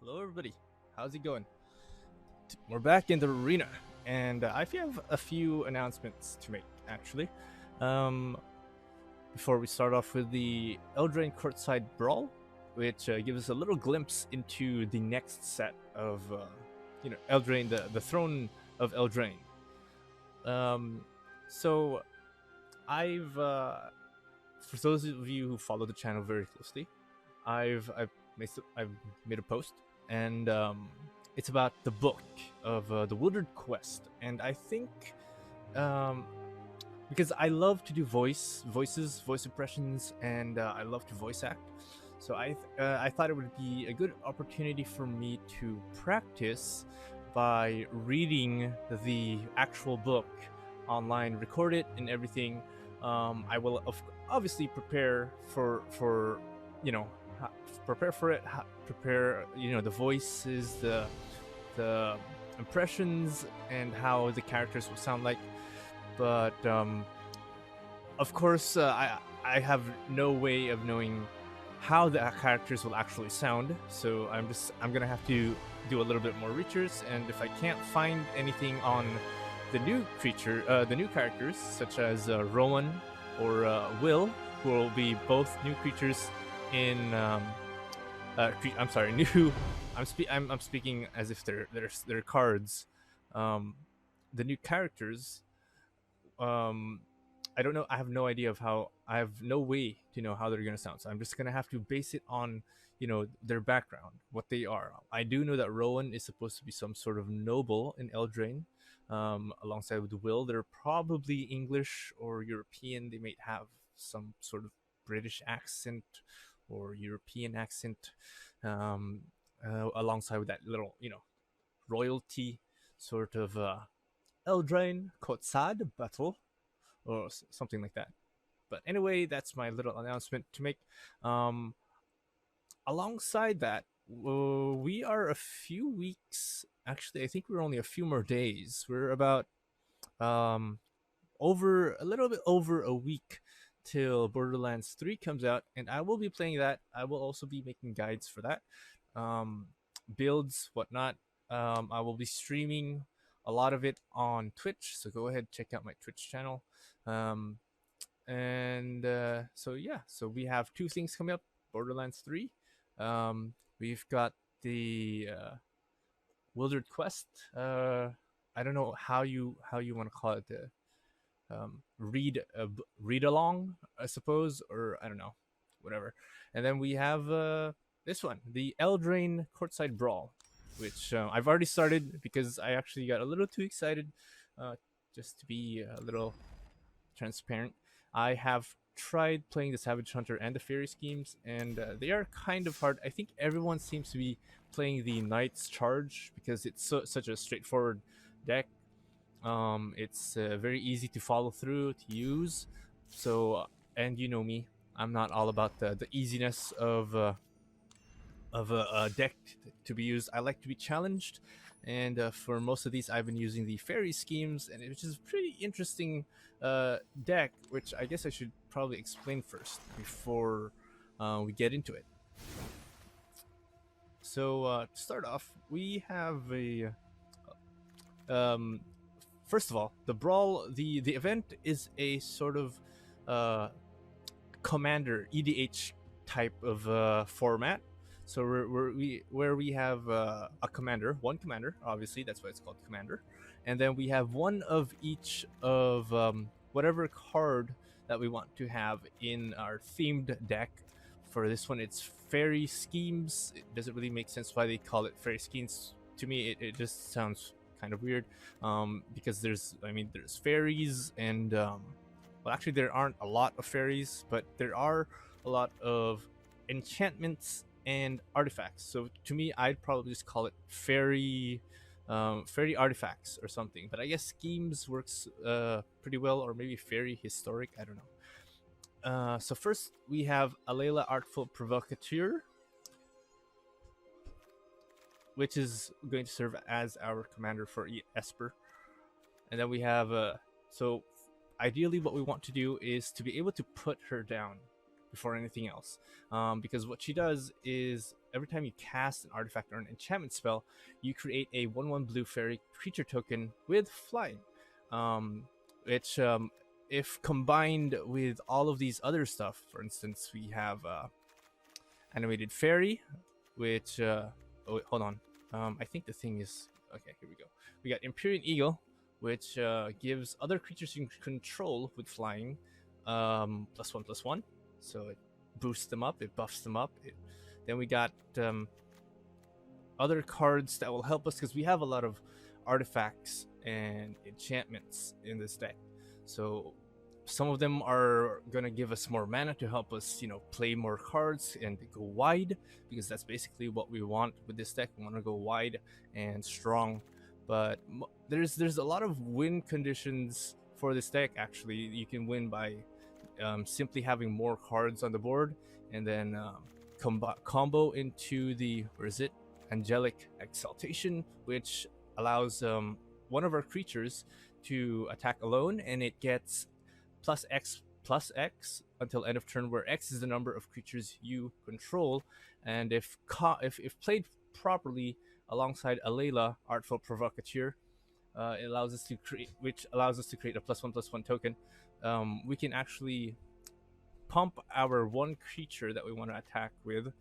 Hello, everybody. How's it going? We're back in the arena, and I have a few announcements to make, actually. Um, Before we start off with the Eldraine Courtside Brawl, which gives us a little glimpse into the next set of, Eldraine, the Throne of Eldraine. Um, so, for those of you who follow the channel very closely, I've I've made a post, and it's about the book of the Woodard Quest, and I think um, because I love to do voice impressions, and I love to voice act, so I thought it would be a good opportunity for me to practice by reading the actual book online, record it and everything. I will obviously prepare for you know prepare for it, prepare the voices, the impressions, and how the characters will sound like. But of course, I have no way of knowing how the characters will actually sound, so I'm gonna have to do a little bit more research, and if I can't find anything on the new characters such as Rowan or Will, who will be both new creatures in I'm sorry, new. I'm speaking as if they're cards. The new characters. Um, I don't know. I have no idea of how. I have no way to know how they're gonna sound. So I'm just gonna have to base it on their background, what they are. I do know that Rowan is supposed to be some sort of noble in Eldraine. Alongside with Will, they're probably English or European. They might have some sort of British accent or European accent, alongside with that little, royalty sort of Eldraine Kotsad battle or something like that. But anyway, that's my little announcement to make. Um, Alongside that, we are a few weeks. Actually, I think we're only a few more days. We're about um, over a little bit over a week till Borderlands 3 comes out, and I will be playing that. I will also be making guides for that, um, builds, whatnot. I will be streaming a lot of it on Twitch, so go ahead check out my Twitch channel. Um, and so yeah, so we have two things coming up: Borderlands 3. We've got the Wildred Quest. I don't know how you want to call it, the read along, I suppose, or I don't know, whatever. And then we have this one, the Eldraine Courtside Brawl, which I've already started because I actually got a little too excited. Just to be a little transparent, I have tried playing the Savage Hunter and the Fairy schemes, and they are kind of hard. I think everyone seems to be playing the Knight's Charge because it's such a straightforward deck. It's very easy to follow through, to use. So, and you know me, I'm not all about the easiness of a deck to be used. I like to be challenged, and for most of these, I've been using the Fairy schemes, and it's just pretty interesting deck, which I guess I should probably explain first before we get into it. So to start off, we have a um, first of all, the brawl, the event is a sort of commander EDH type of format. So where we have one commander, obviously that's why it's called commander, and then we have one of each of whatever card that we want to have in our themed deck. For this one, it's Fairy Schemes. It doesn't really make sense why they call it Fairy Schemes. To me, it just sounds kind of weird, because there's fairies, and well, actually there aren't a lot of fairies, but there are a lot of enchantments and artifacts. So to me, I'd probably just call it fairy artifacts or something, but I guess schemes works pretty well, or maybe fairy historic, I don't know. So first we have Alayla Artful Provocateur, which is going to serve as our commander for Esper. And then we have so ideally what we want to do is to be able to put her down before anything else, because what she does is every time you cast an artifact or an enchantment spell, you create a 1/1 blue fairy creature token with flying, which if combined with all of these other stuff, for instance, we have animated fairy, which oh wait, hold on, I think the thing is okay. Here we go. We got Empyrean Eagle, which gives other creatures you control with flying +1/+1, so it boosts them up, it buffs them up. Then we got other cards that will help us because we have a lot of artifacts and enchantments in this deck. So some of them are gonna give us more mana to help us, play more cards and go wide, because that's basically what we want with this deck. We want to go wide and strong. But there's a lot of win conditions for this deck. Actually, you can win by simply having more cards on the board, and then combo into the Angelic Exaltation, which allows one of our creatures to attack alone, and it gets +X until end of turn, where X is the number of creatures you control. And if played properly alongside Alayla, Artful Provocateur, it allows us to create a +1/+1 token. We can actually pump our one creature that we want to attack with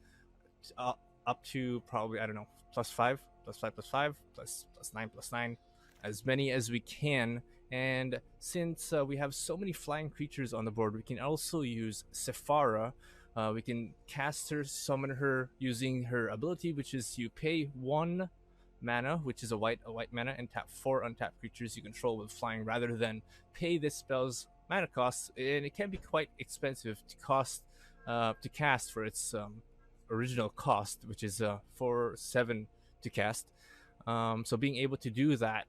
up to probably, I don't know, +5, +5, +9, as many as we can. And since we have so many flying creatures on the board, we can also use Sephara. We can cast her, summon her using her ability, which is you pay 1 mana, which is a white mana, and tap 4 untapped creatures you control with flying, rather than pay this spell's mana cost. And it can be quite expensive to cast for its original cost, which is 4/7 to cast. So being able to do that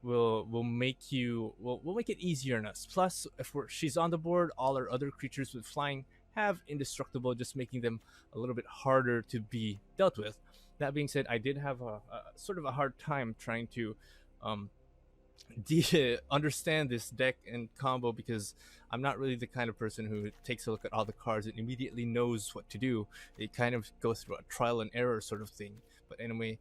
will make it easier on us. Plus, if she's on the board, all our other creatures with flying have indestructible, just making them a little bit harder to be dealt with. That being said, I did have a sort of a hard time trying to understand this deck and combo, because I'm not really the kind of person who takes a look at all the cards and immediately knows what to do. It kind of goes through a trial and error sort of thing. But anyway,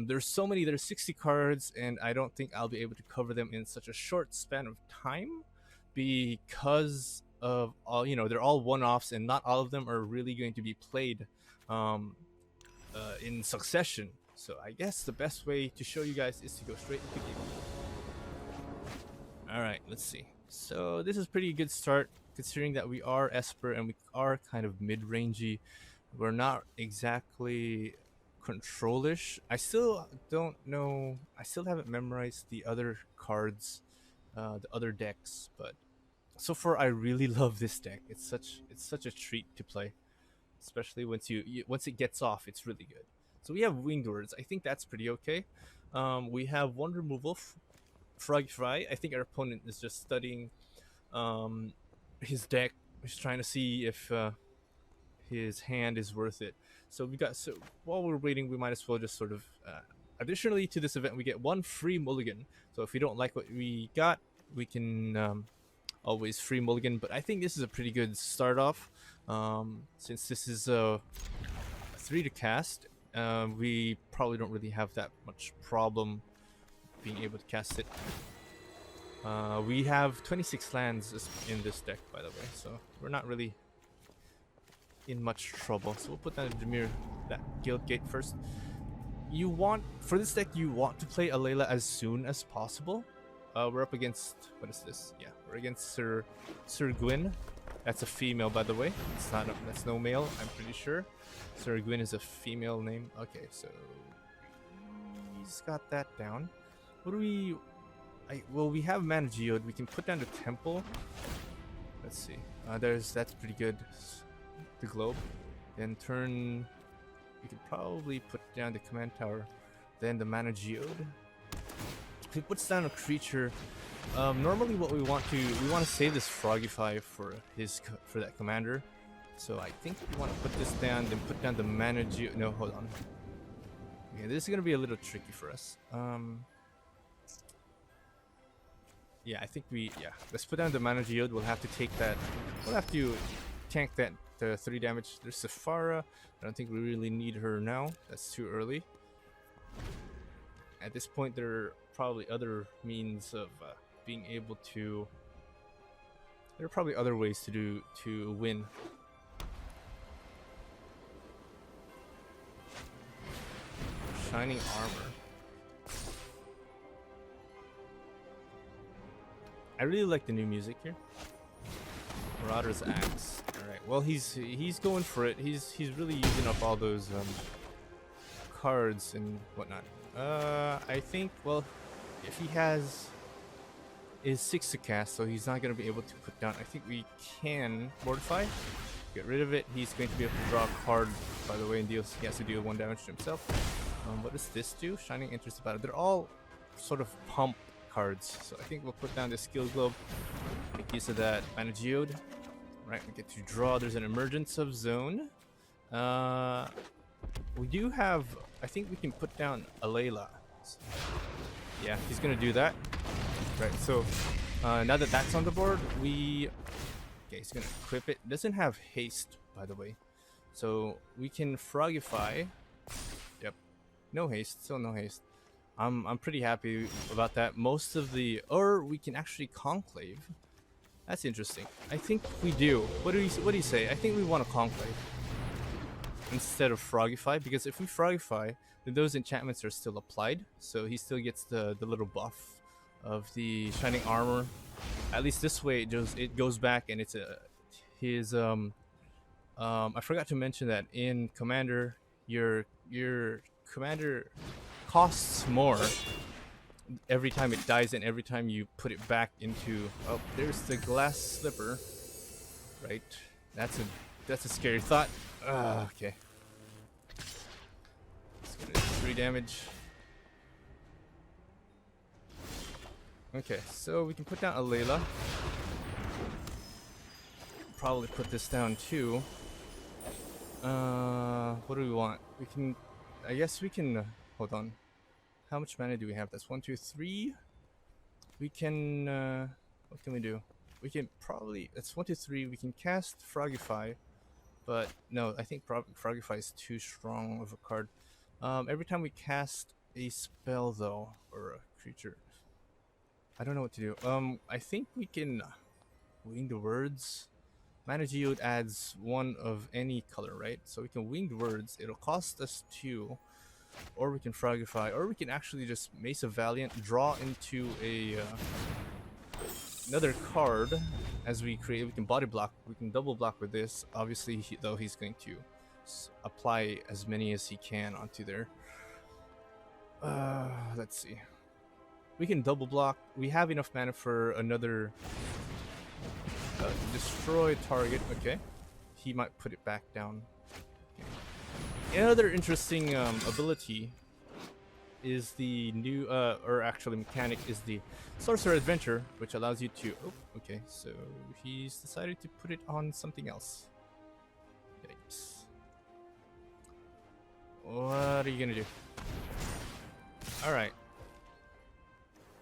there's 60 cards, and I don't think I'll be able to cover them in such a short span of time, because of all, they're all one-offs, and not all of them are really going to be played in succession. So I guess the best way to show you guys is to go straight into game. Alright, let's see. So this is pretty good start, considering that we are Esper and we are kind of mid-rangey. We're not exactly control-ish. I still don't know, I still haven't memorized the other cards, the other decks, but so far I really love this deck. It's such a treat to play, especially once it gets off. It's really good. So we have Winged Words. I think that's pretty okay. We have one removal, Froggy Fry. I think our opponent is just studying his deck. He's trying to see if his hand is worth it. So while we're waiting, we might as well just sort of additionally to this event, we get 1 free mulligan. So if we don't like what we got, we can always free mulligan. But I think this is a pretty good start off, since this is a 3 to cast. We probably don't really have that much problem being able to cast it. We have 26 lands in this deck, by the way, so we're not really in much trouble. So we'll put down that Guild Gate first. For this deck, you want to play Alayla as soon as possible. We're up against, what is this? Yeah, we're against Sir Gwyn. That's a female, by the way. That's no male, I'm pretty sure. Sir Gwyn is a female name. Okay, so he's got that down. What do we? Well, we have Mana Geode. We can put down the Temple. Let's see. That's pretty good. The Globe. Then turn. We could probably put down the Command Tower. Then the Mana Geode. If he puts down a creature, normally what we want to save this Frogify for that commander. So I think we want to put this down, then put down the Mana Geode. No, hold on. Okay, this is gonna be a little tricky for us. Yeah, I think let's put down the Mana Geode. We'll have to take that. We'll have to tank that 3 damage. There's Sephara. I don't think we really need her now. That's too early. At this point, there are probably other means of being able to. There are probably other ways to win. Shining armor. I really like the new music here. Marauder's Axe. All right. Well, he's going for it. He's really using up all those cards and whatnot. I think. Well, if he has is 6 to cast, so he's not going to be able to put down. I think we can Mortify. Get rid of it. He's going to be able to draw a card, by the way, and he has to deal 1 damage to himself. What does this do? Shining Interest Battle. They're all sort of pump cards, so I think we'll put down the Skill Globe. Make use of that Mana Geode. Right, we get to draw. There's an Emergence of Zone. We do have. I think we can put down Alayla. So, yeah, he's gonna do that. Right. So now that that's on the board, okay, he's gonna equip it. Doesn't have haste, by the way, so we can Frogify. Yep, no haste. Still no haste. I'm pretty happy about that. Most of the, or we can actually Conclave. That's interesting. I think we do. What do you say? I think we want to Conclave instead of Frogify, because if we Frogify, then those enchantments are still applied, so he still gets the little buff of the Shining Armor. At least this way it goes back, and it's his I forgot to mention that in Commander your commander costs more every time it dies and every time you put it back into. Oh, there's the Glass Slipper. Right, that's a scary thought. Okay, it's gonna do 3 damage. Okay, so we can put down Alayla. Probably put this down too. What do we want? We can, I guess we can, hold on. How much mana do we have? That's 1, 2, 3. We can, what can we do? We can probably, that's 1, 2, 3. We can cast Frogify, but no, I think Frogify is too strong of a card. Every time we cast a spell though, or a creature, I don't know what to do. I think we can Winged Words. Mana Geode adds 1 of any color, right? So we can Winged Words. It'll cost us 2. Or we can Frogify. Or we can actually just Mace of Valiant, draw into a another card as we create. We can body block. We can double block with this. Obviously, though, he's going to apply as many as he can onto there. Let's see. We can double block. We have enough mana for another destroy target. Okay, he might put it back down. Okay. Another interesting ability is the new, or actually mechanic, is the Sorcerer Adventure, which allows you to. Oh, okay. So he's decided to put it on something else. Yikes. What are you gonna do? All right.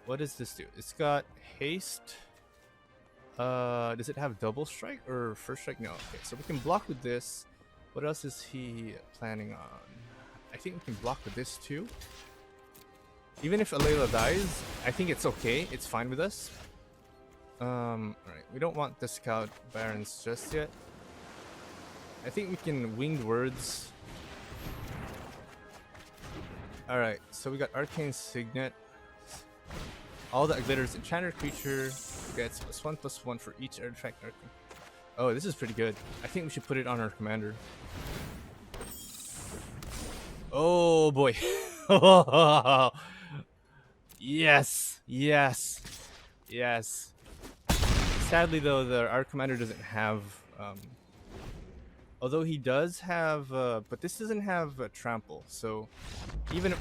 What does this do? It's got haste. Does it have double strike or first strike? No. Okay, so we can block with this. What else is he planning on? I think we can block with this too. Even if Alayla dies, I think it's okay. It's fine with us. Alright, we don't want the Scout Barons just yet. I think we can Winged Words. Alright, so we got Arcane Signet. All that glitters. Enchanter creature gets +1/+1 for each artifact. Oh, this is pretty good. I think we should put it on our commander. Oh boy. Yes, yes, yes. Sadly though, our commander doesn't have, although he does have, but this doesn't have trample, so even if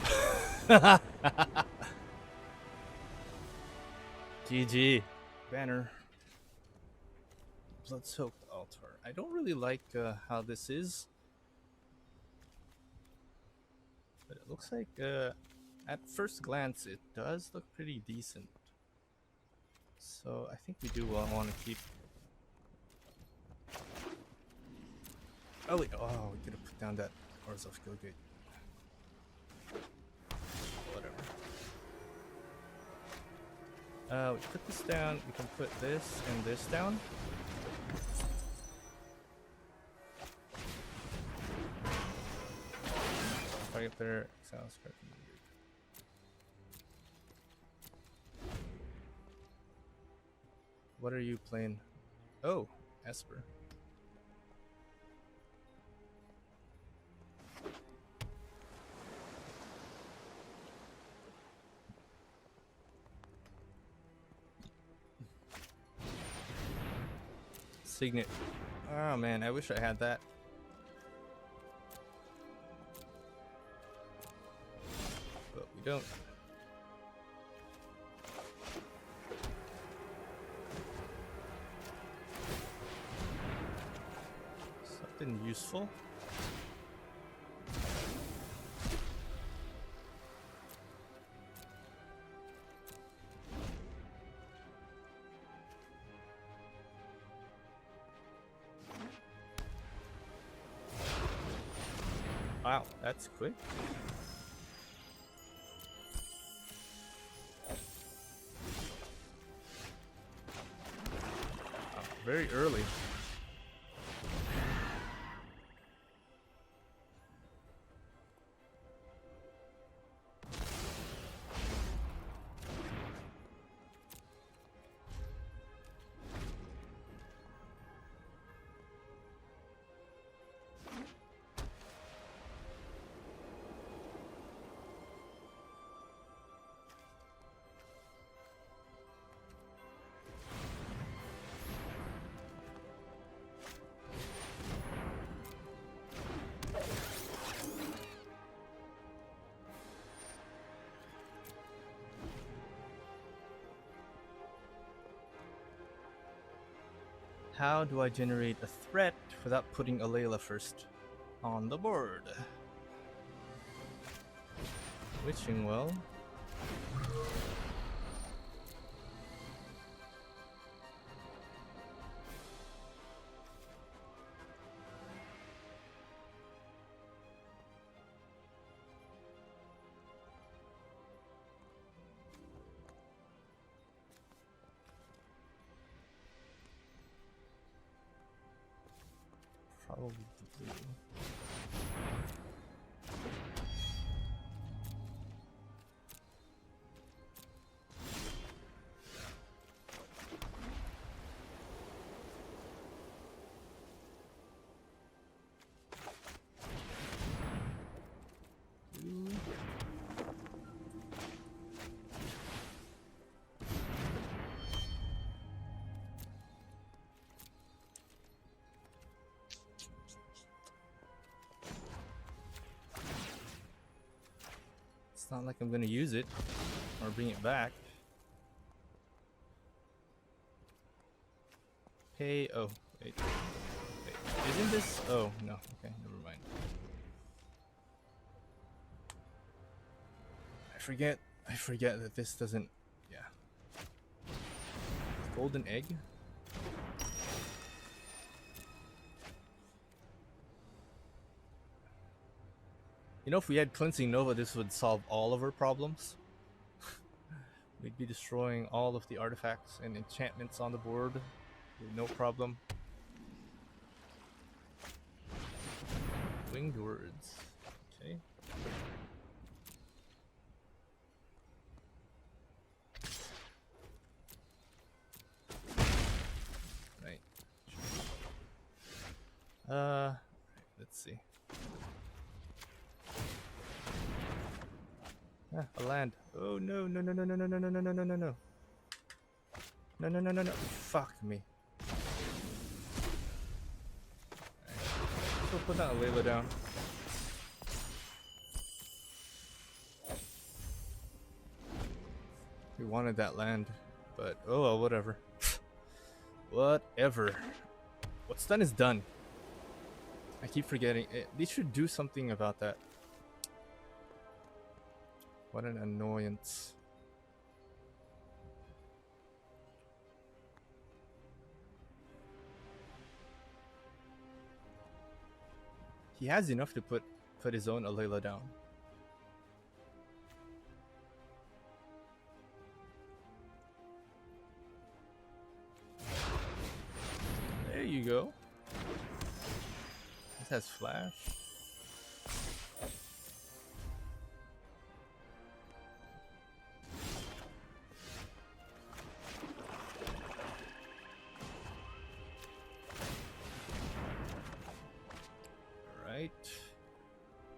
GG. Banner. Blood-soaked altar. I don't really like how this is, but it looks like at first glance it does look pretty decent. So I think we do want to keep. Oh wait, oh, we could have put down that Orzhov Gate. Whatever. We put this down, we can put this and this down. Target player exiles card from the group. What are you playing? Oh, Esper. Signet. Oh man, I wish I had that. But we don't. Something useful. Wow, that's quick. Very early. How do I generate a threat without putting a Layla first on the board? Witching Well. Probably the blue. It's not like I'm gonna use it or bring it back. Hey, oh, wait. Isn't this? Oh, no, okay, never mind. I forget that this doesn't, yeah. Golden egg? You know, if we had Cleansing Nova, this would solve all of our problems. We'd be destroying all of the artifacts and enchantments on the board with no problem. Winged Words. Okay. Right. Let's see. Ah, a land. Oh no, no, no, no, no, no, no, no, no, no, no, no, no. No, no, no, no, no. Fuck me. Right. We'll put that Layla down. We wanted that land, but oh well, whatever. Whatever. What's done is done. I keep forgetting it. They should do something about that. What an annoyance. He has enough to put his own Alayla down. There you go. This has flash.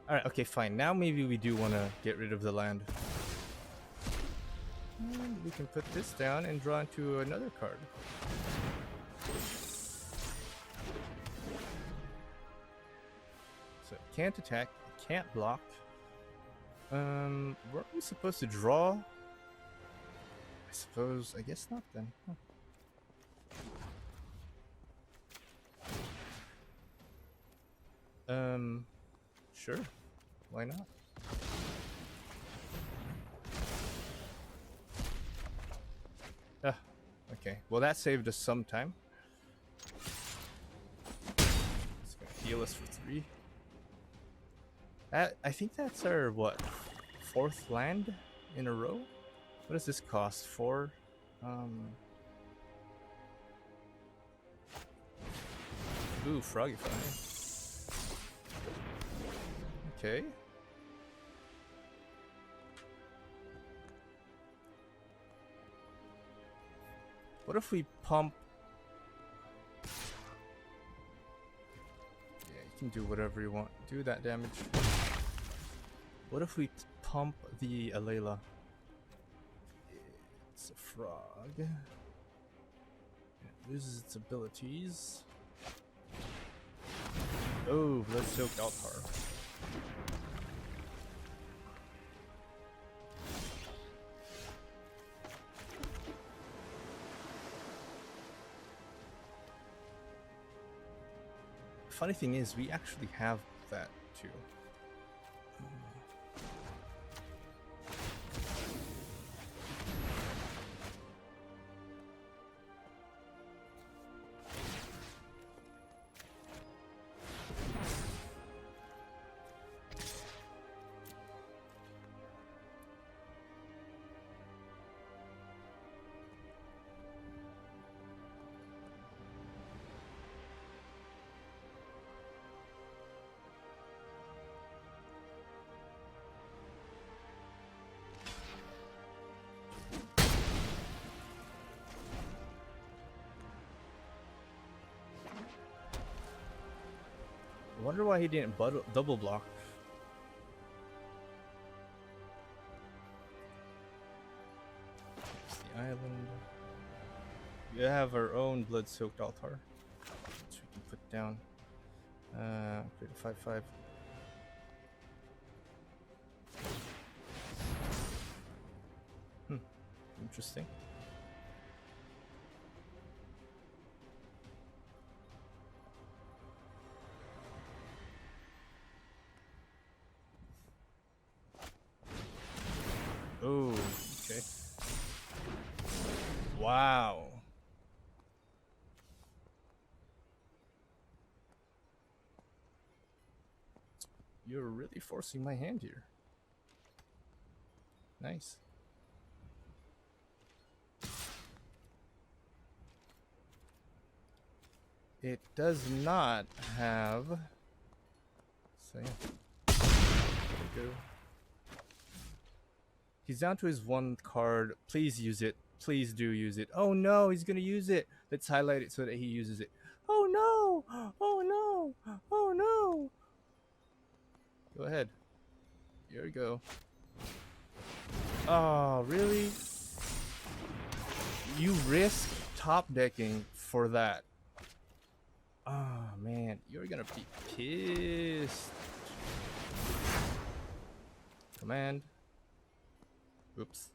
Alright, okay, fine. Now maybe we do want to get rid of the land. And we can put this down and draw into another card. So it can't attack, it can't block. Weren't we supposed to draw? I guess not then. Huh. Sure. Why not? Ah, okay. Well, that saved us some time. It's gonna heal us for 3. I think that's our, what, 4th land in a row? What does this cost? 4? Ooh, Frogify. Okay. What if we pump? Yeah, you can do whatever you want. Do that damage. What if we pump the Alayla? It's a frog. It loses its abilities. Oh, Blood-Soaked Altar. Funny thing is, we actually have that too. I wonder why he didn't double block. It's the island. We have our own Blood-Soaked Altar, which we can put down. Create a 5/5. Interesting. Oh, okay. Wow. You're really forcing my hand here. Nice. It does not have... So yeah. There we go. He's down to his 1 card. Please use it. Please do use it. Oh no, he's gonna use it. Let's highlight it so that he uses it. Oh no! Oh no! Oh no! Go ahead. Here we go. Oh, really? You risk top decking for that. Oh man, you're gonna be pissed. Command. Oops.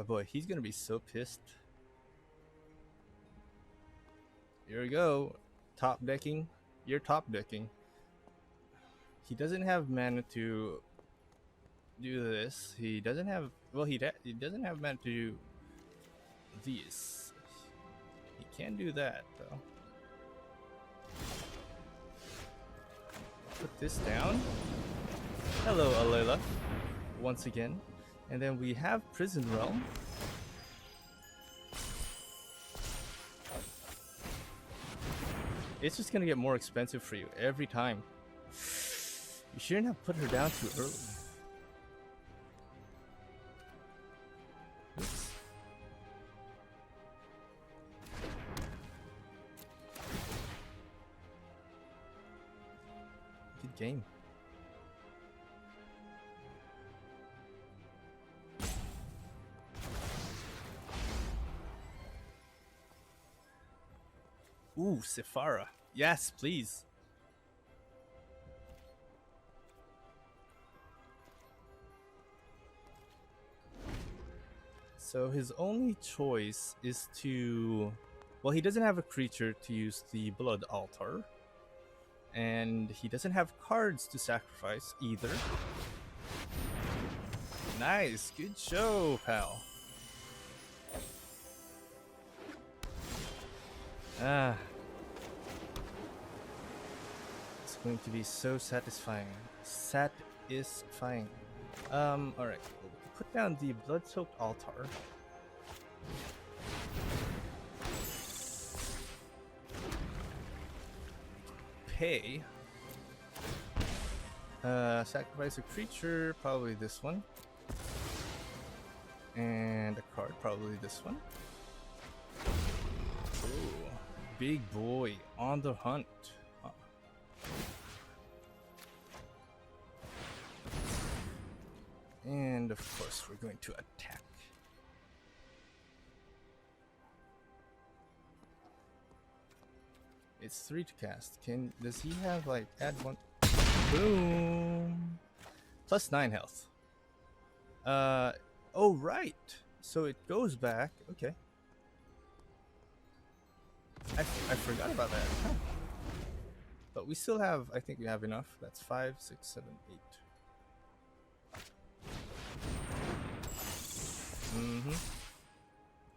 Boy, he's gonna be so pissed. Here we go. Top decking. You're top decking. He doesn't have mana to do this. He doesn't have. Well, he doesn't have mana to do these. He can do that though. Put this down. Hello, Alela. Once again. And then we have Prison Realm. It's just gonna get more expensive for you every time. You shouldn't have put her down too early. Oops. Good game. Ooh, Sephara. Yes, please. So his only choice is to... Well, he doesn't have a creature to use the Blood Altar. And he doesn't have cards to sacrifice either. Nice, good show, pal. It's going to be so satisfying. Satisfying. Alright. We'll put down the blood-soaked altar. Pay. Sacrifice a creature, probably this one. And a card, probably this one. Big boy on the hunt. And of course we're going to attack. It's 3 to cast. Does he have like add 1? Boom. Plus 9 health. Oh right. So it goes back. Okay. I forgot about that. Huh. But we still have, I think we have enough. That's 5, 6, 7, 8.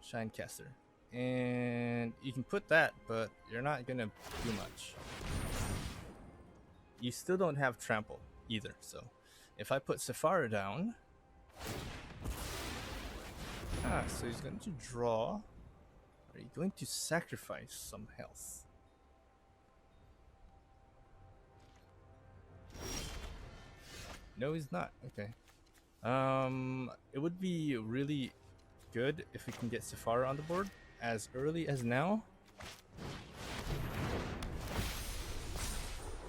Shinecaster. And you can put that, but you're not gonna do much. You still don't have trample either, so if I put Sephara down... so he's going to draw. Are you going to sacrifice some health? No, he's not. Okay. It would be really good if we can get Sephara on the board as early as now.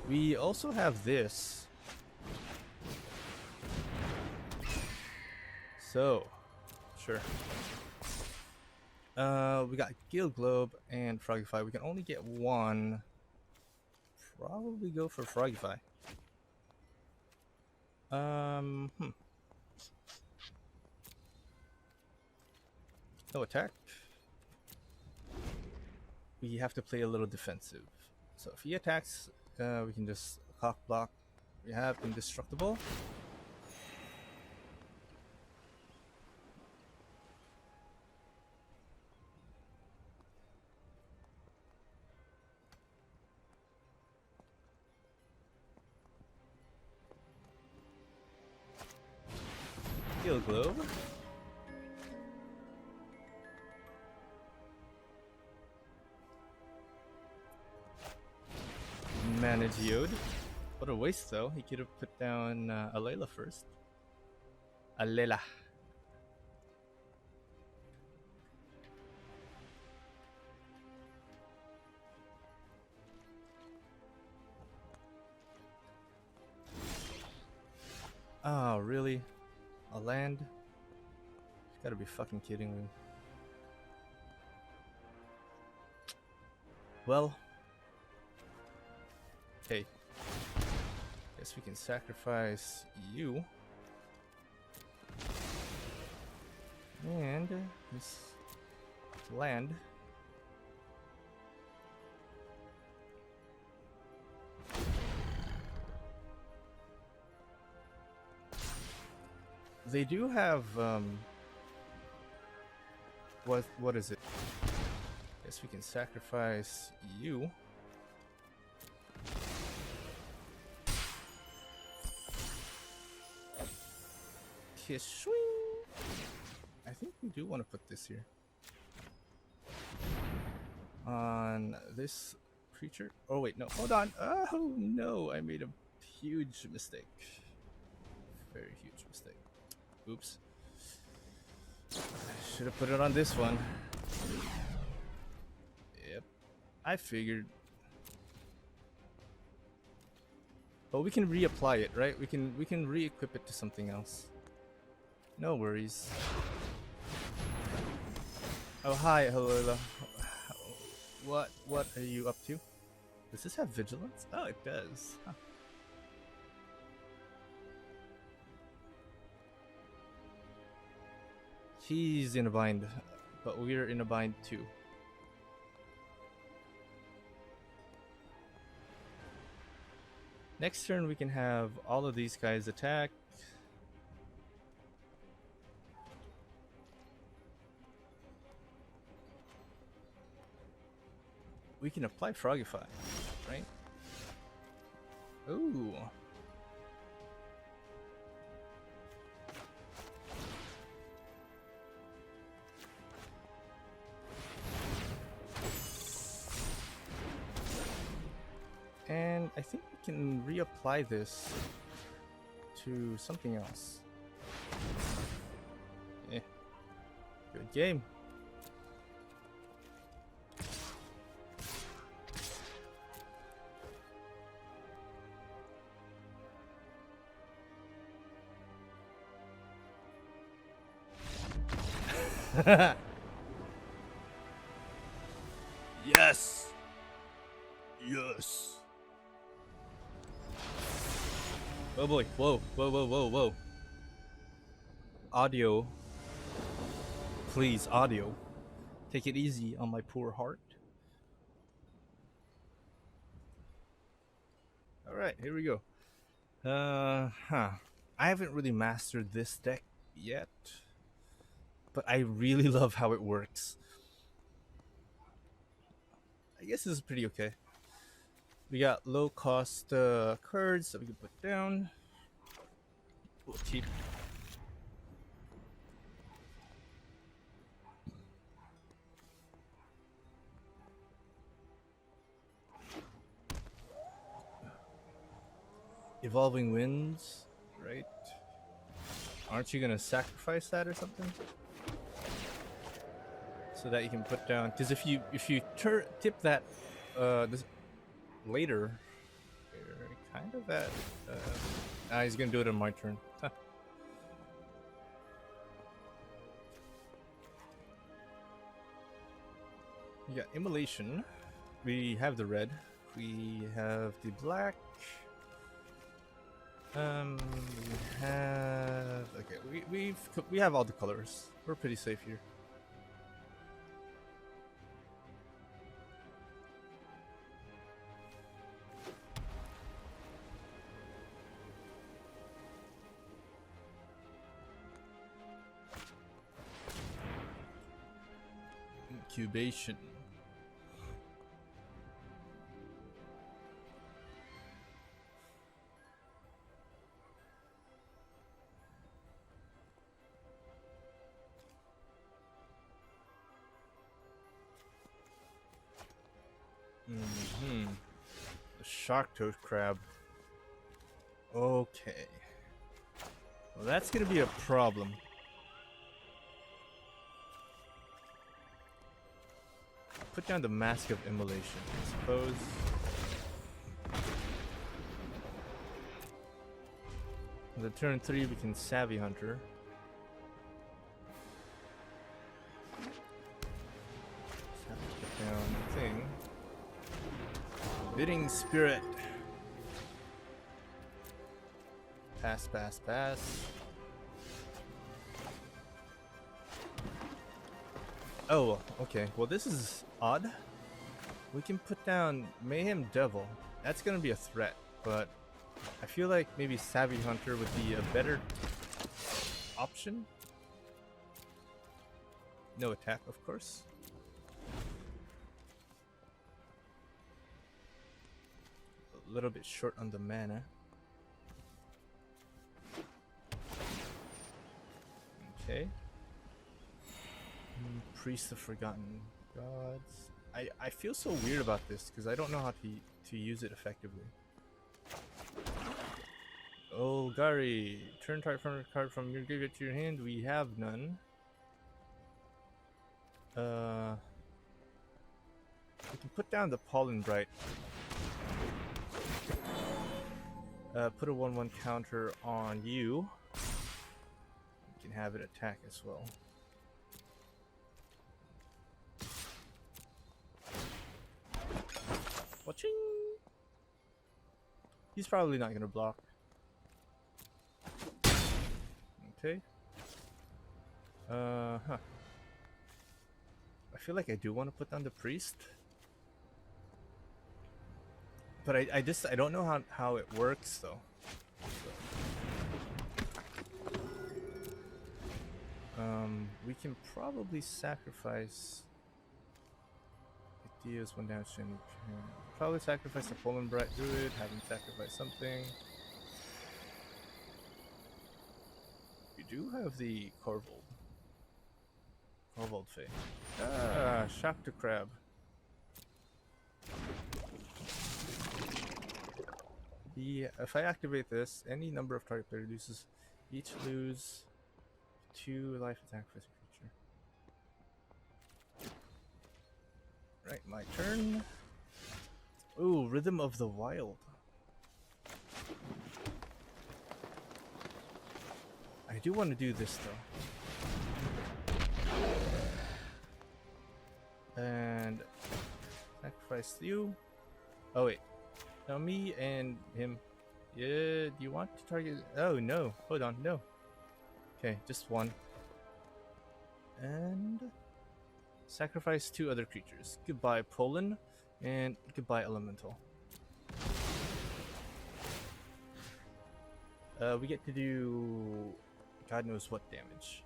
We also have this. So, sure. We got Guild Globe and Frogify. We can only get one. Probably go for Frogify. No attack. We have to play a little defensive. So if he attacks, we can just cock block. We have Indestructible. Guild Globe. Mana Geode. What a waste though. He could have put down Alela first. Alela. Oh, really? A land? You gotta be fucking kidding me. Well. Okay. Guess we can sacrifice you. And this land. they do have what is it? Guess we can sacrifice you. Kiss swing. I think we do want to put this here on this creature. Oh wait, no, hold on. Oh no, I made a huge mistake. Very huge mistake. Oops. I should have put it on this one. Yep, I figured. But we can reapply it, right? We can re-equip it to something else. No worries. Oh hi, hello. What are you up to? Does this have vigilance? Oh, it does. Huh. He's in a bind, but we're in a bind too. Next turn we can have all of these guys attack. We can apply Frogify, right? Ooh. And I think we can reapply this to something else. Eh. Good game. Yes. Yes. Oh boy. Whoa. Audio. Please, audio. Take it easy on my poor heart. Alright, here we go. I haven't really mastered this deck yet, but I really love how it works. I guess this is pretty okay. We got low cost cards that we can put down. We'll keep. Evolving Winds, right? Aren't you gonna sacrifice that or something? So that you can put down, because if you tip that this later, you're kind of at he's gonna do it on my turn. Huh. We got Immolation. We have the red. We have the black. We have we have all the colors. We're pretty safe here. Incubation. The shark toad crab. Okay. Well, that's gonna be a problem. Put down the Mask of Immolation, I suppose. On the turn 3, we can Savvy Hunter. Just have to put down the thing. Bidding Spirit. Pass. Oh, okay. Well, this is odd. We can put down Mayhem Devil. That's gonna be a threat, but I feel like maybe Savvy Hunter would be a better option. No attack, of course. A little bit short on the mana. Okay. Priest of Forgotten Gods. I feel so weird about this because I don't know how to use it effectively. Olgari, turn target from card from your graveyard to your hand. We have none. We can put down the Pollen Bright. Put a 1/1 counter on you. You can have it attack as well. Watching. He's probably not gonna block. Okay. Huh. I feel like I do want to put down the priest, but I don't know how it works though. We can probably sacrifice. It deals 1 damage and probably sacrifice the Poland Bright Druid, have him sacrifice something. We do have the Corvold. Corvold Fae. Ah, Shakta Crab. If I activate this, any number of target player reduces each lose 2 life attack for this creature. Right, my turn. Ooh, Rhythm of the Wild. I do want to do this though. And sacrifice you. Oh wait. Now me and him. Yeah, do you want to target? Oh no. Hold on, no. Okay, just one. And sacrifice 2 other creatures. Goodbye Poland and goodbye Elemental. We get to do God knows what damage.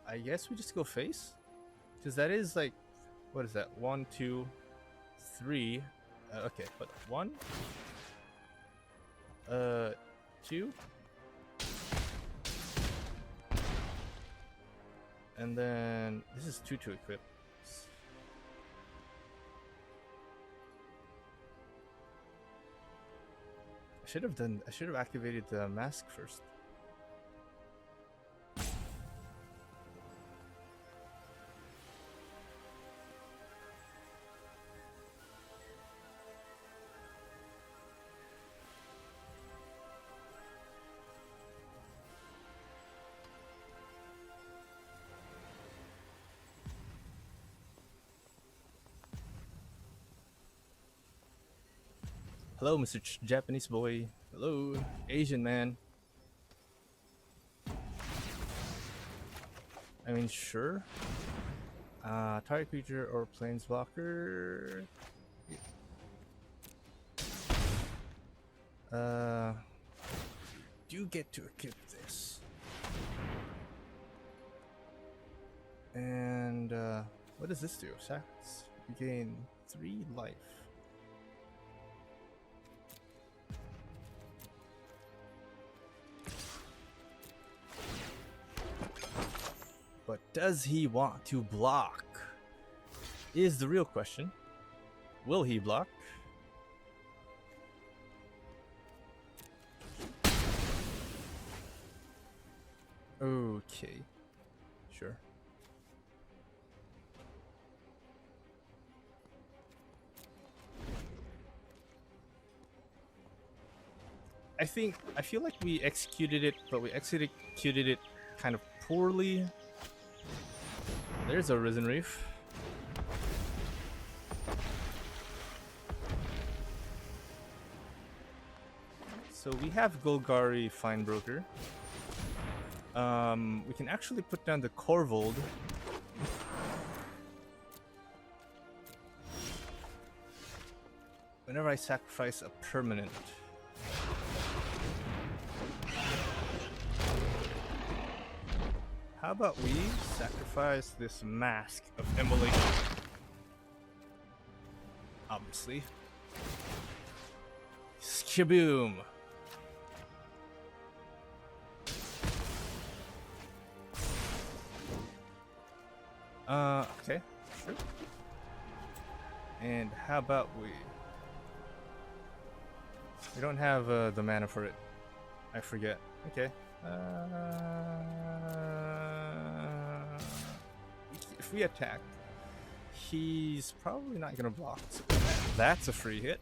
I guess we just go face? Because that is like, what is that? 1, 2, 3. Okay, hold on. 1. 2. And then this is 2 to equip. I should have activated the mask first. Hello, Mr. Japanese boy. Hello, Asian man. I mean, sure. Target creature or planeswalker. Do get to equip this. And what does this do? You gain 3 life. But does he want to block? Is the real question. Will he block? Okay. Sure. I feel like we executed it, but we executed it kind of poorly. There's a Risen Reef. So we have Golgari Fine Broker. We can actually put down the Corvold. Whenever I sacrifice a permanent. how about we sacrifice this Mask of Immolation? Obviously. Skaboom! Okay, sure. And how about we don't have the mana for it. I forget. Okay. If we attack, he's probably not gonna block. So that's a free hit.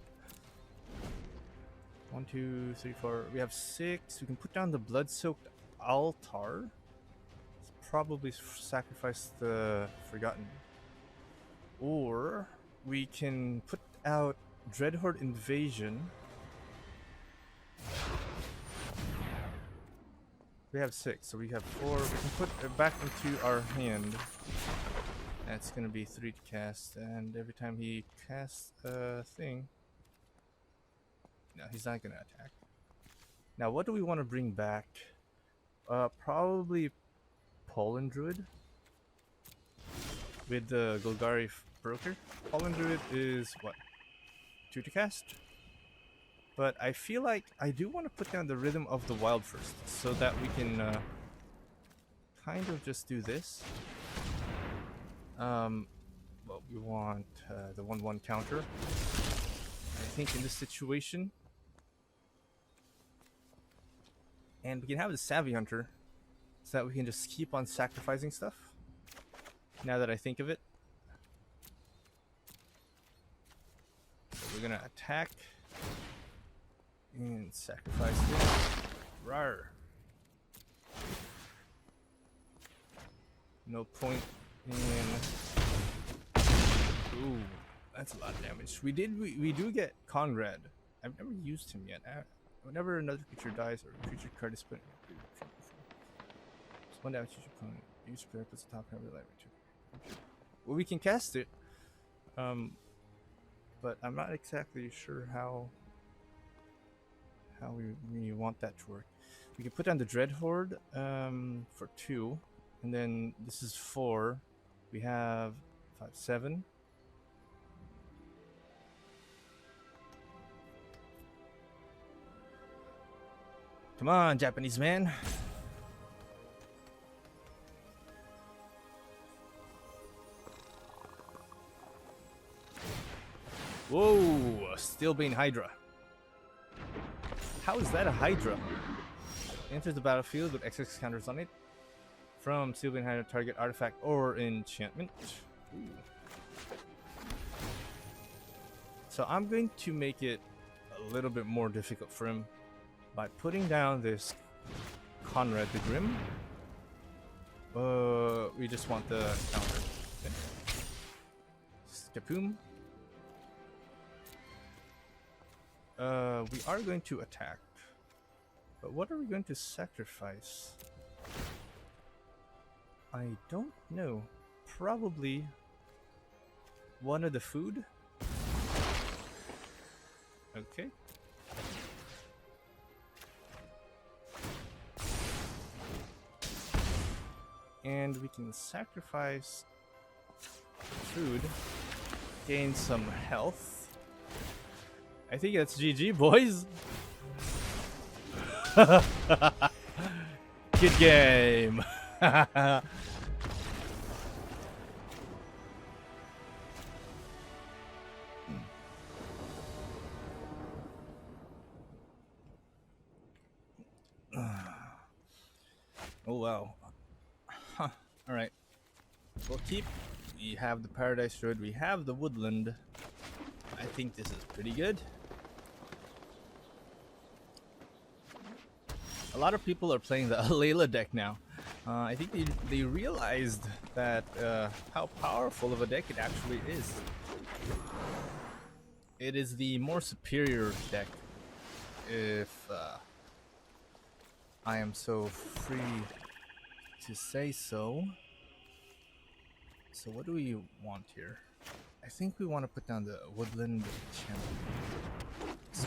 1, 2, 3, 4. We have 6. We can put down the blood-soaked altar. Let's probably sacrifice the Forgotten. Or we can put out Dreadhorde Invasion. We have 6, so we have 4. We can put it back into our hand. That's gonna be 3 to cast, and every time he casts a thing, no, he's not gonna attack. Now, what do we want to bring back? Probably Pollen Druid with the Golgari Broker. Pollen Druid is what? 2 to cast? But I feel like I do want to put down the Rhythm of the Wild first, so that we can kind of just do this. Well, we want the 1/1 counter. I think in this situation. And we can have the Savvy Hunter, so that we can just keep on sacrificing stuff. Now that I think of it. So we're gonna attack. And sacrifice this. Rawr. No point in. Ooh, that's a lot of damage. We do get Conrad. I've never used him yet. Whenever another creature dies or a creature card is put in your graveyard, it's 1 damage to your opponent. Use player puts the top card of the library. Well, we can cast it. But I'm not exactly sure how we want that to work. We can put down the Dreadhorde for 2, and then this is 4. We have 5, 7. Come on, Japanese man. Whoa, Steelbane Hydra. How is that a Hydra? Enters the battlefield with XX counters on it. From Steelbane Hydra, target artifact or enchantment. Ooh. So I'm going to make it a little bit more difficult for him by putting down this Conrad the Grim. We just want the counter. Okay. Skapoom. We are going to attack. But what are we going to sacrifice? I don't know. Probably one of the food. Okay. And we can sacrifice food, gain some health. I think that's GG, boys. Good game. Oh wow. Huh. All right. We'll keep. We have the Paradise Road. We have the Woodland. I think this is pretty good. A lot of people are playing the Alayla deck now. I think they realized that how powerful of a deck it actually is. It is the more superior deck, if I am so free to say so. So what do we want here? I think we want to put down the Woodland Champion. It's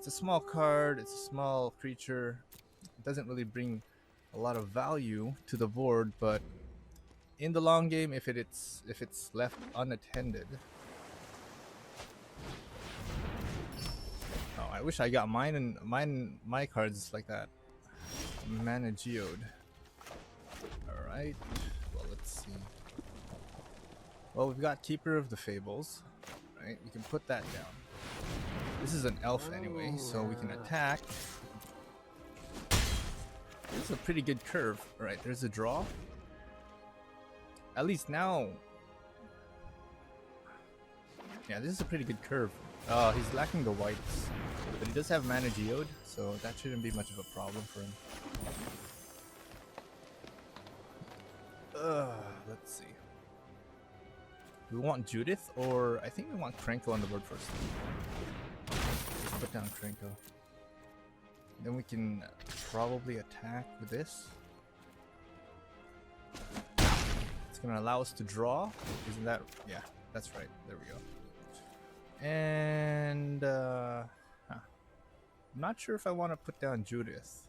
a small card, it's a small creature. It doesn't really bring a a lot of value to the board, but in the long game, if it's left unattended. Oh, I wish I got my cards like that. Mana Geode. All right. Well, let's see. Well, we've got Keeper of the Fables, right? We can put that down. This is an elf anyway, so we can attack. This is a pretty good curve. All right, there's a draw. At least now. Yeah, this is a pretty good curve. He's lacking the whites, but he does have Mana Geode, so that shouldn't be much of a problem for him. Let's see. We want Judith, or I think we want Krenko on the board first. Let's put down Krenko. Then we can probably attack with this. It's gonna allow us to draw. Isn't that? Yeah, that's right. There we go. And I'm not sure if I want to put down Judith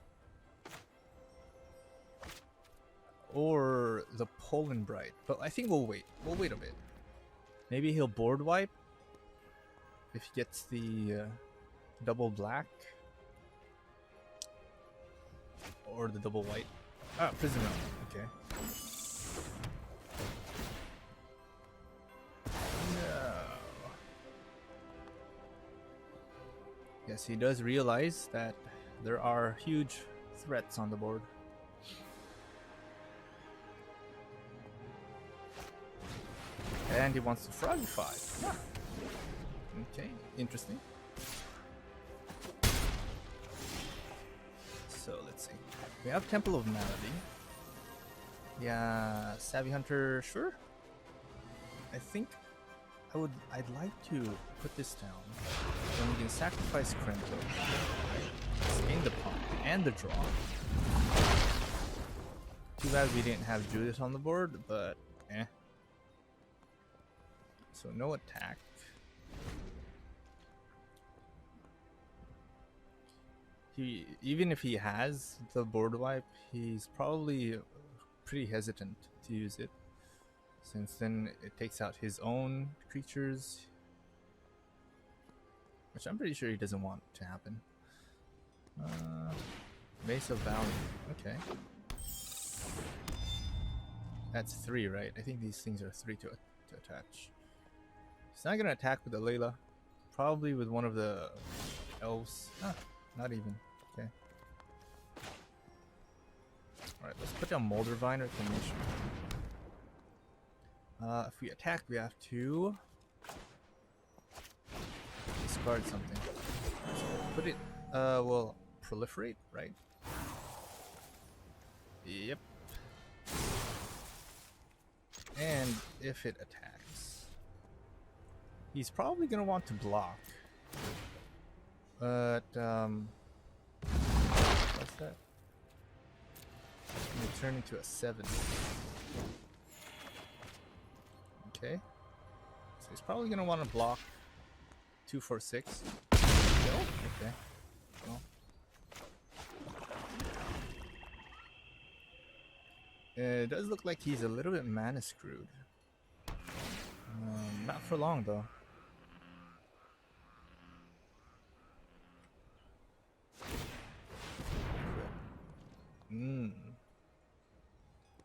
or the Poland Bride, but I think we'll wait. We'll wait a bit. Maybe he'll board wipe if he gets the double black or the double white. Ah, Prisoner. Okay. No. Yes, he does realize that there are huge threats on the board. And he wants to frogify. Ah. Okay, interesting. So let's see. We have Temple of Malady. Yeah, Savvy Hunter, sure. I think I'd like to put this down. Then we can sacrifice Krento, gain the pump and the draw. Too bad we didn't have Judith on the board, but eh. So no attack. Even if he has the board wipe, he's probably pretty hesitant to use it, since then it takes out his own creatures, which I'm pretty sure he doesn't want to happen. Mace of Valley. Okay. That's 3, right? I think these things are 3 to attach. He's not gonna attack with the Layla. Probably with one of the elves. Ah, not even. Okay. Alright, let's put down Moldervine or Commission. If we attack, we have to discard something. So put it, well, proliferate, right? Yep. And if it attacks, he's probably gonna want to block. But, what's that? It's gonna turn into a 7. Okay. So he's probably gonna want to block 2, 4, 6. Okay. Well. It does look like he's a little bit mana screwed. Not for long though.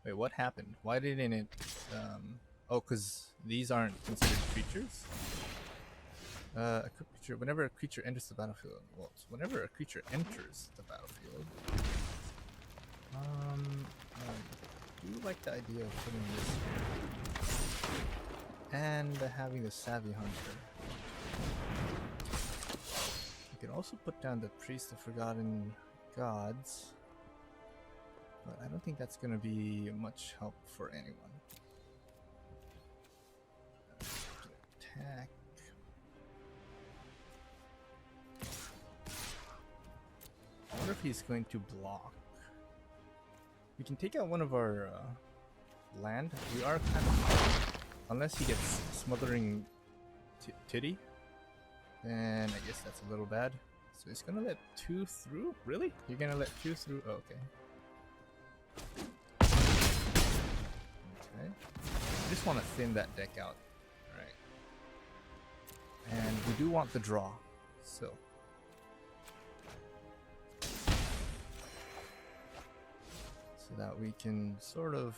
Wait, what happened? Why didn't it? Oh, because these aren't considered creatures. Whenever a creature enters the battlefield. Well, whenever a creature enters the battlefield. I do like the idea of putting this here. And having the Savvy Hunter. You can also put down the Priest of Forgotten Gods. But I don't think that's going to be much help for anyone. Attack. I wonder if he's going to block. We can take out one of our land. We are kind of... Unless he gets Smothering Titty. Then I guess that's a little bad. So he's going to let 2 through? Really? You're going to let 2 through? Oh, okay. Okay. I just want to thin that deck out. Alright. And we do want the draw. So. So that we can sort of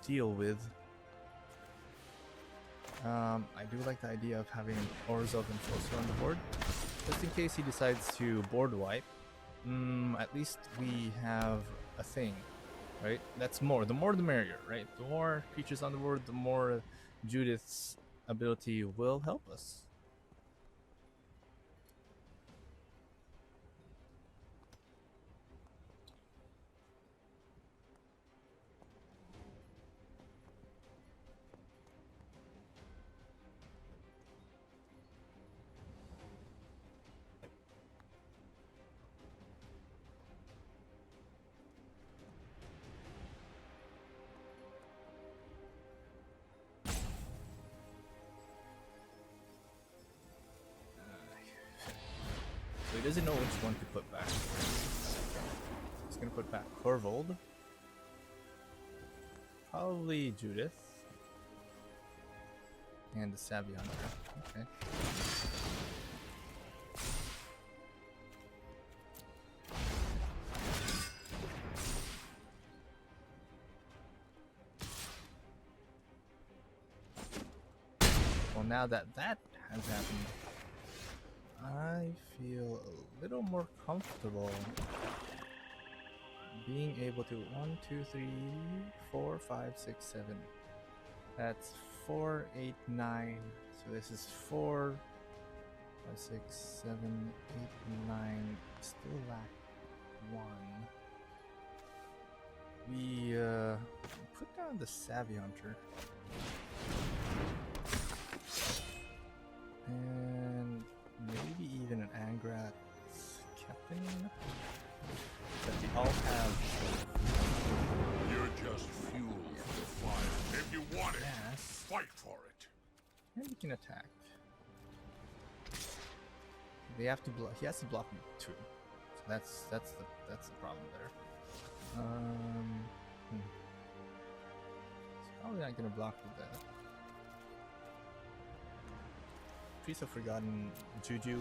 deal with. I do like the idea of having Orzhov and Enforcer on the board. Just in case he decides to board wipe. At least we have a thing, right? That's more. The more the merrier, right? The more creatures on the board, the more Judith's ability will help us. So he doesn't know which one to put back. He's gonna put back Corvold. Probably Judith. And the Savvy Hunter. Okay. Well, now that that has happened, I feel a little more comfortable being able to 1, 2, 3, 4, 5, 6, 7. That's 4, 8, 9. So this is 4, 5, 6, 7, 8, 9. Still lack 1. We put down the Savvy Hunter. And maybe even an Angrat's Captain. That we all have. You're just fuel for the fire. If you want it, Yes. fight for it. And we can attack. They have to block. He has to block me too. So that's the problem there. He's probably not gonna block with that. Priest of Forgotten Juju.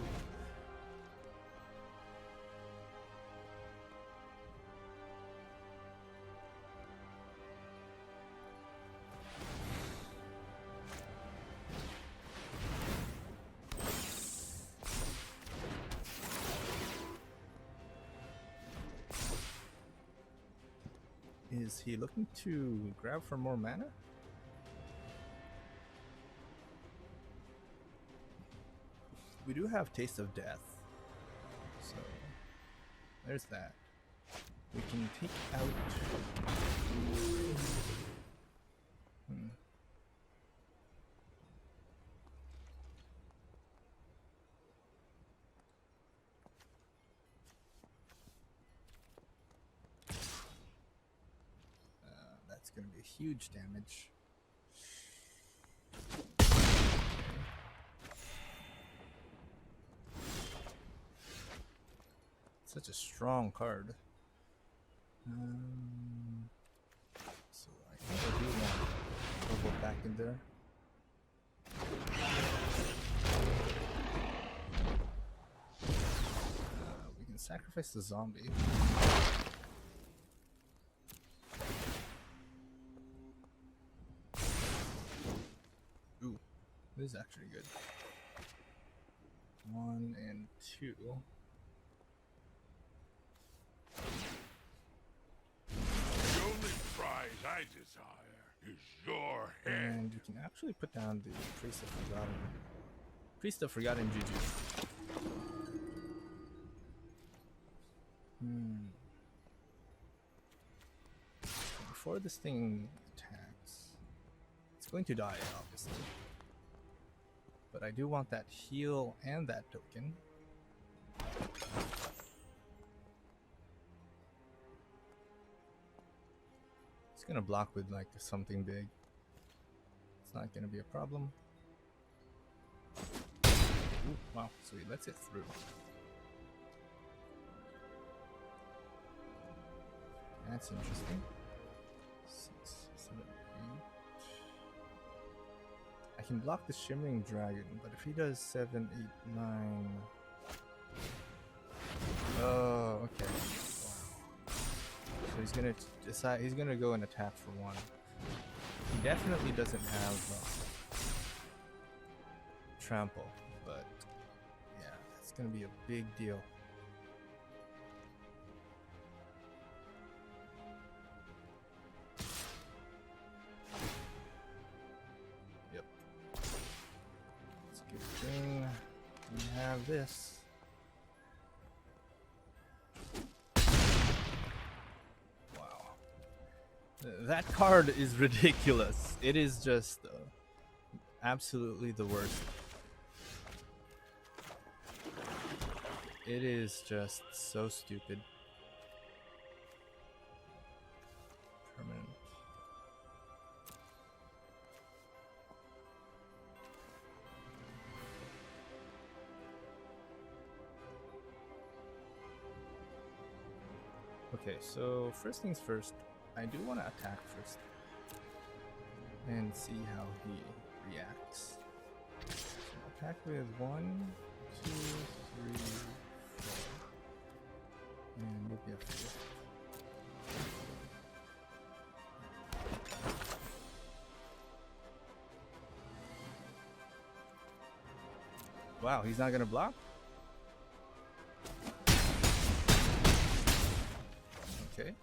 Is he looking to grab for more mana? We do have Taste of Death, so there's that. We can take out. That's going to be huge damage. Such a strong card. So I think I do want Turbo back in there. We can sacrifice the zombie. Ooh, this is actually good. 1 and 2. The only prize I desire is your head. And you can actually put down the Priest of Forgotten. Priest of Forgotten Juju. Before this thing attacks, it's going to die, obviously. But I do want that heal and that token. It's gonna block with like something big. It's not gonna be a problem. Ooh, wow, sweet, let's it through. That's interesting. 6, 7, 8. I can block the Shimmering Dragon, but if he does 7, 8, 9. Oh, okay. Wow. So he's gonna decide. He's gonna go and attack for 1. He definitely doesn't have trample, but yeah, that's gonna be a big deal. Yep. Let's get a thing. We have this. That card is ridiculous. It is just absolutely the worst. It is just so stupid. Permanent. Okay, so first things first. I do want to attack first and see how he reacts. So attack with 1, 2, 3, 4, and maybe a 5th. Wow, he's not gonna block? Okay.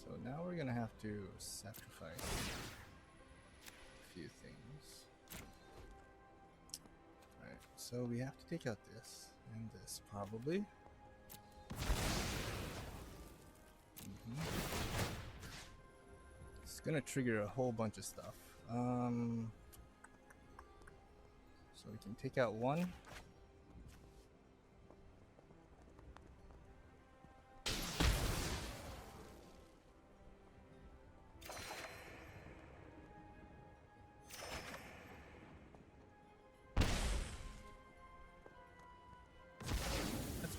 So now we're gonna have to sacrifice a few things. Alright, so we have to take out this and this probably. It's gonna trigger a whole bunch of stuff. So we can take out 1.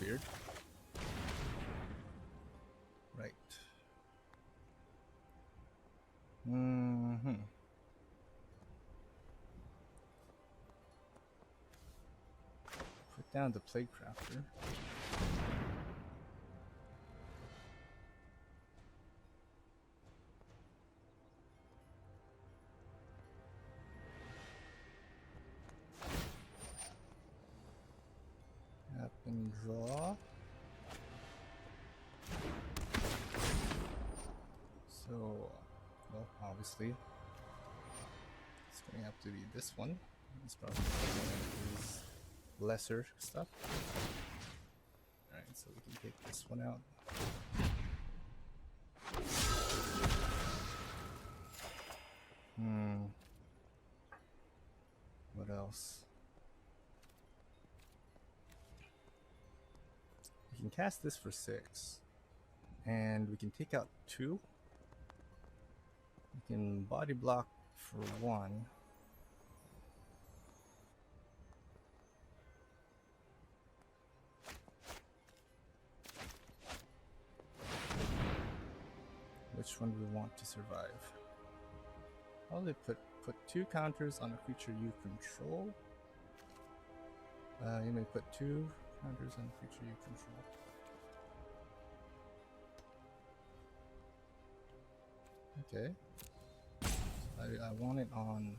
Weird. Right. Put down the Plague Crafter. And draw. So, well, obviously, it's going to have to be this one. It's probably his lesser stuff. Alright, so we can take this one out. What else? We can cast this for 6, and we can take out 2. We can body block for 1. Which one do we want to survive? Probably put 2 counters on a creature you control. You may put 2 counters on a creature you control. Okay. I want it on.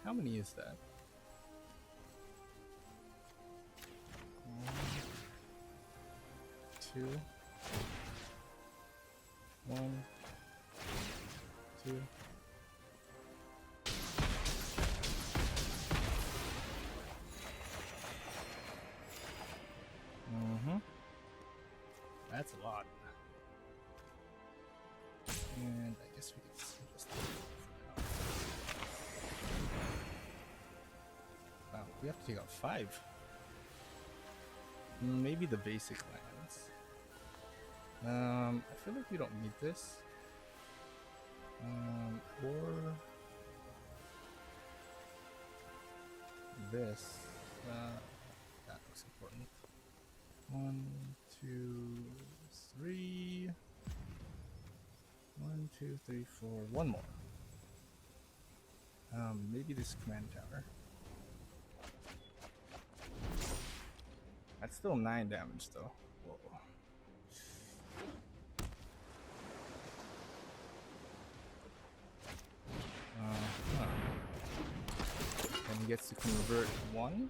How many is that? 1, 2. 1, 2. That's a lot. And I guess we can just for now. Wow, we have to take out 5. Maybe the basic lands. I feel like we don't need this. Or this. That looks important. 1, 2, 3. 1, 2, 3, 4. One more. Maybe this command tower. That's still 9 damage though. Whoa. And he gets to convert 1.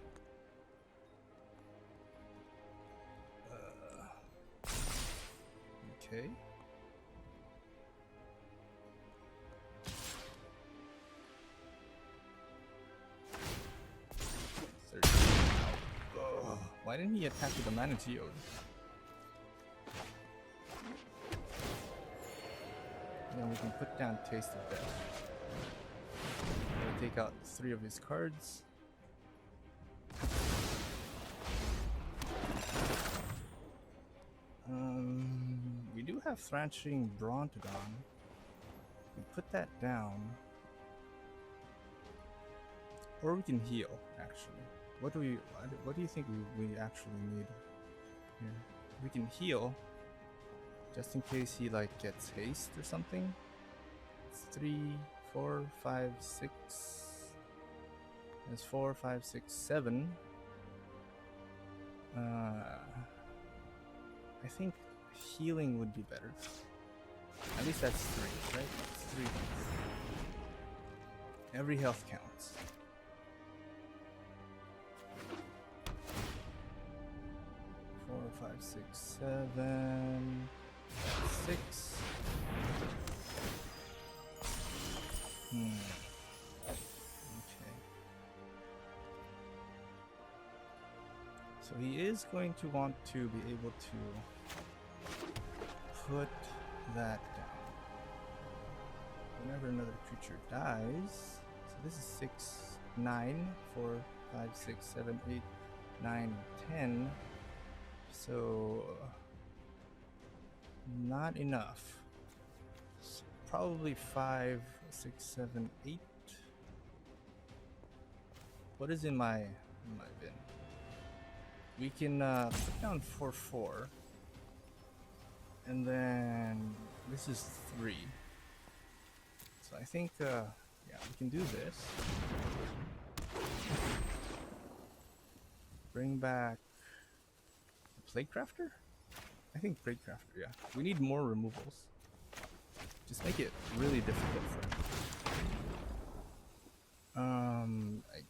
Okay. Why didn't he attack with the mana geode? Then we can put down Taste of Death. We'll take out 3 of his cards. We do have Thrashing Brontodon. We put that down. Or we can heal, actually. What do you think we actually need here? We can heal, just in case he like gets haste or something. It's 3, 4, 5, 6. There's 4, 5, 6, 7. I think healing would be better. At least that's 3, right? That's 3 health. Every health counts. Four, 5, 6, 7, 6. Okay. So he is going to want to be able to put that down whenever another creature dies. So this is 6, 9, 4, 5, 6, 7, 8, 9, 10. So not enough. So probably 5, 6, 7, 8. What is in my bin? We can put down 4, 4. And then this is 3. So I think yeah, we can do this. Bring back Plaguecrafter? I think Plaguecrafter, yeah. We need more removals. Just make it really difficult for him. I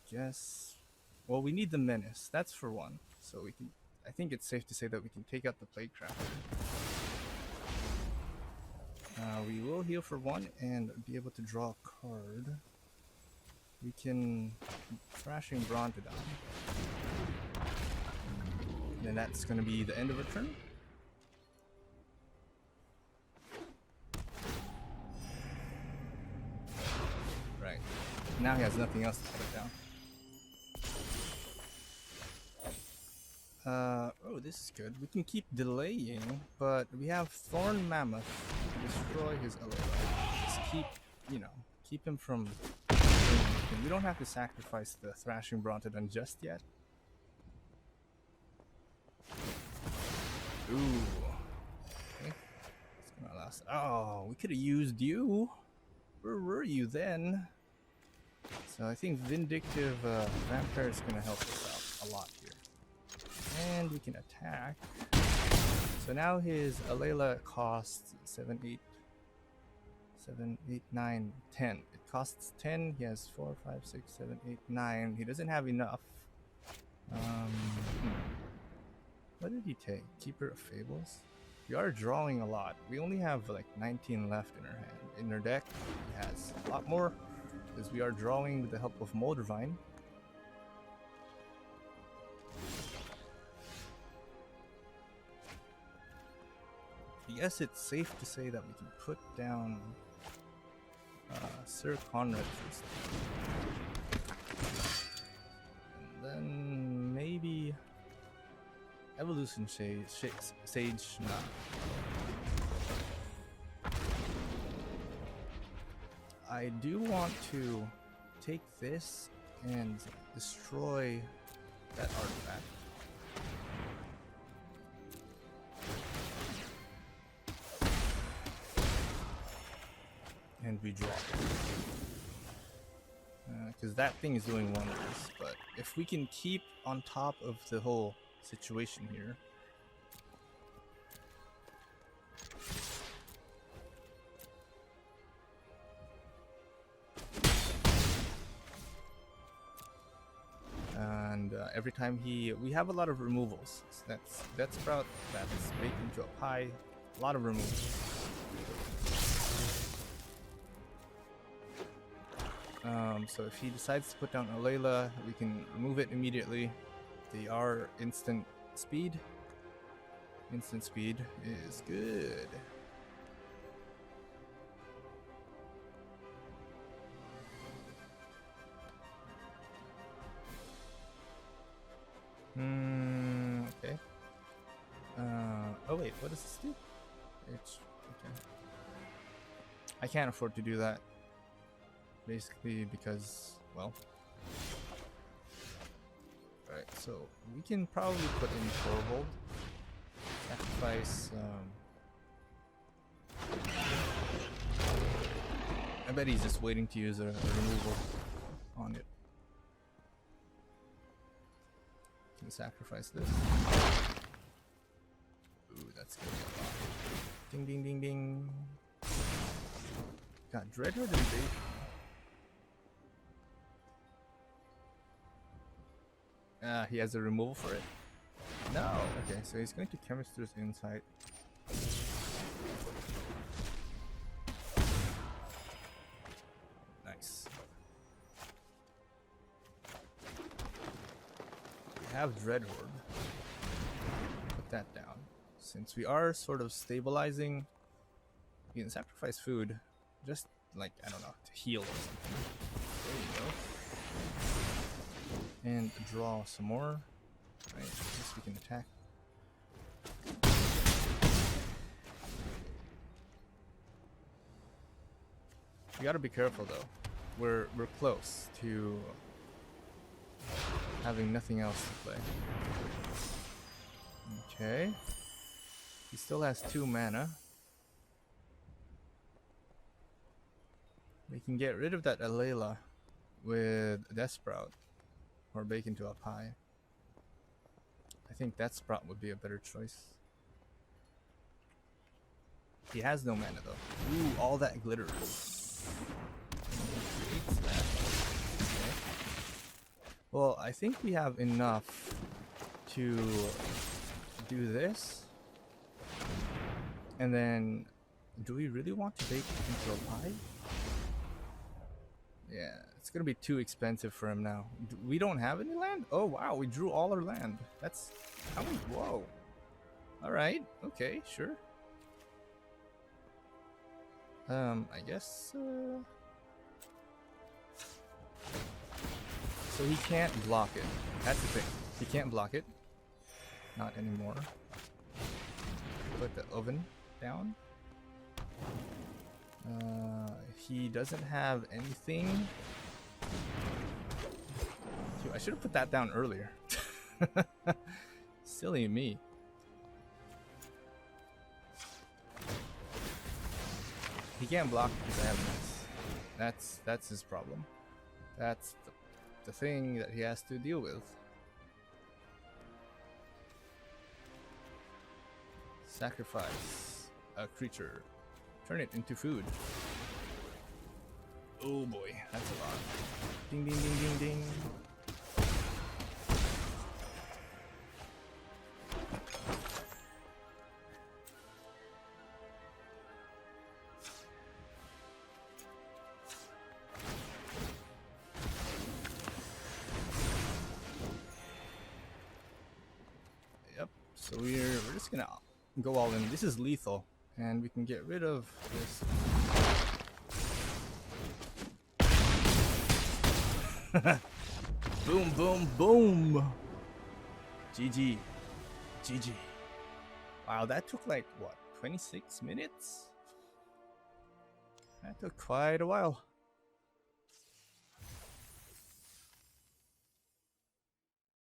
guess... Well, we need the Menace. That's for one. So we can... I think it's safe to say that we can take out the Plaguecrafter. We will heal for 1 and be able to draw a card. We can... Thrashing Brontodon. Then that's going to be the end of a turn. Right. Now he has nothing else to put down. Oh, this is good. We can keep delaying, but we have Thorn Mammoth to destroy his Alela. Just keep, keep him from... We don't have to sacrifice the Thrashing Brontodon just yet. Ooh. Okay. It's gonna last. Oh, we could have used you. Where were you then? So I think Vindictive Vampire is gonna help us out a lot here. And we can attack. So now his Alela costs 7, 8, 9, 10. It costs 10. He has 4, 5, 6, 7, 8, 9. He doesn't have enough. What did he take? Keeper of Fables? We are drawing a lot. We only have like 19 left in our hand. In our deck, he has a lot more because we are drawing with the help of Moldervine. Yes, it's safe to say that we can put down Sir Conrad first. And then maybe Evolution Sage, nah. I do want to take this and destroy that artifact. And we draw. Because that thing is doing wonders, but if we can keep on top of the whole situation here, and every time we have a lot of removals. So that's sprout, that's baked into a pie, a lot of removals. So if he decides to put down a Layla, we can remove it immediately. They are instant speed. Instant speed is good. Okay. Oh wait, what does this do? It's okay. I can't afford to do that. Basically because, well, alright, so we can probably put in Torvald, sacrifice, I bet he's just waiting to use a removal on it. Can sacrifice this. Ooh, that's good. Ding ding ding ding. Got Dreadwood and Bait. He has a removal for it. No! Okay, so he's going to Chemist's Insight. Nice. We have Dreadhorde. Put that down. Since we are sort of stabilizing, we can sacrifice food. Just like, I don't know, to heal or something. There you go. And draw some more. Right, I guess we can attack. We gotta be careful though. We're close to having nothing else to play. Okay. He still has 2 mana. We can get rid of that Alayla with Death Sprout. Or bake into a pie. I think that Sprout would be a better choice. He has no mana though. Ooh, all that glitter. Okay. Well, I think we have enough to do this. And then, do we really want to bake into a pie? Yeah. It's gonna be too expensive for him now. We don't have any land? Oh wow, we drew all our land. That's how many? Whoa. Alright, okay, sure. I guess so he can't block it. That's the thing. He can't block it. Not anymore. Put the oven down. He doesn't have anything. I should have put that down earlier. Silly me. He can't block because I have this. That's his problem. That's the thing that he has to deal with. Sacrifice a creature. Turn it into food. Oh boy, that's a lot. Ding ding ding ding ding. Yep, so we're just gonna go all in. This is lethal, and we can get rid of this. Boom, boom, boom. GG. GG. Wow, that took like, what, 26 minutes? That took quite a while.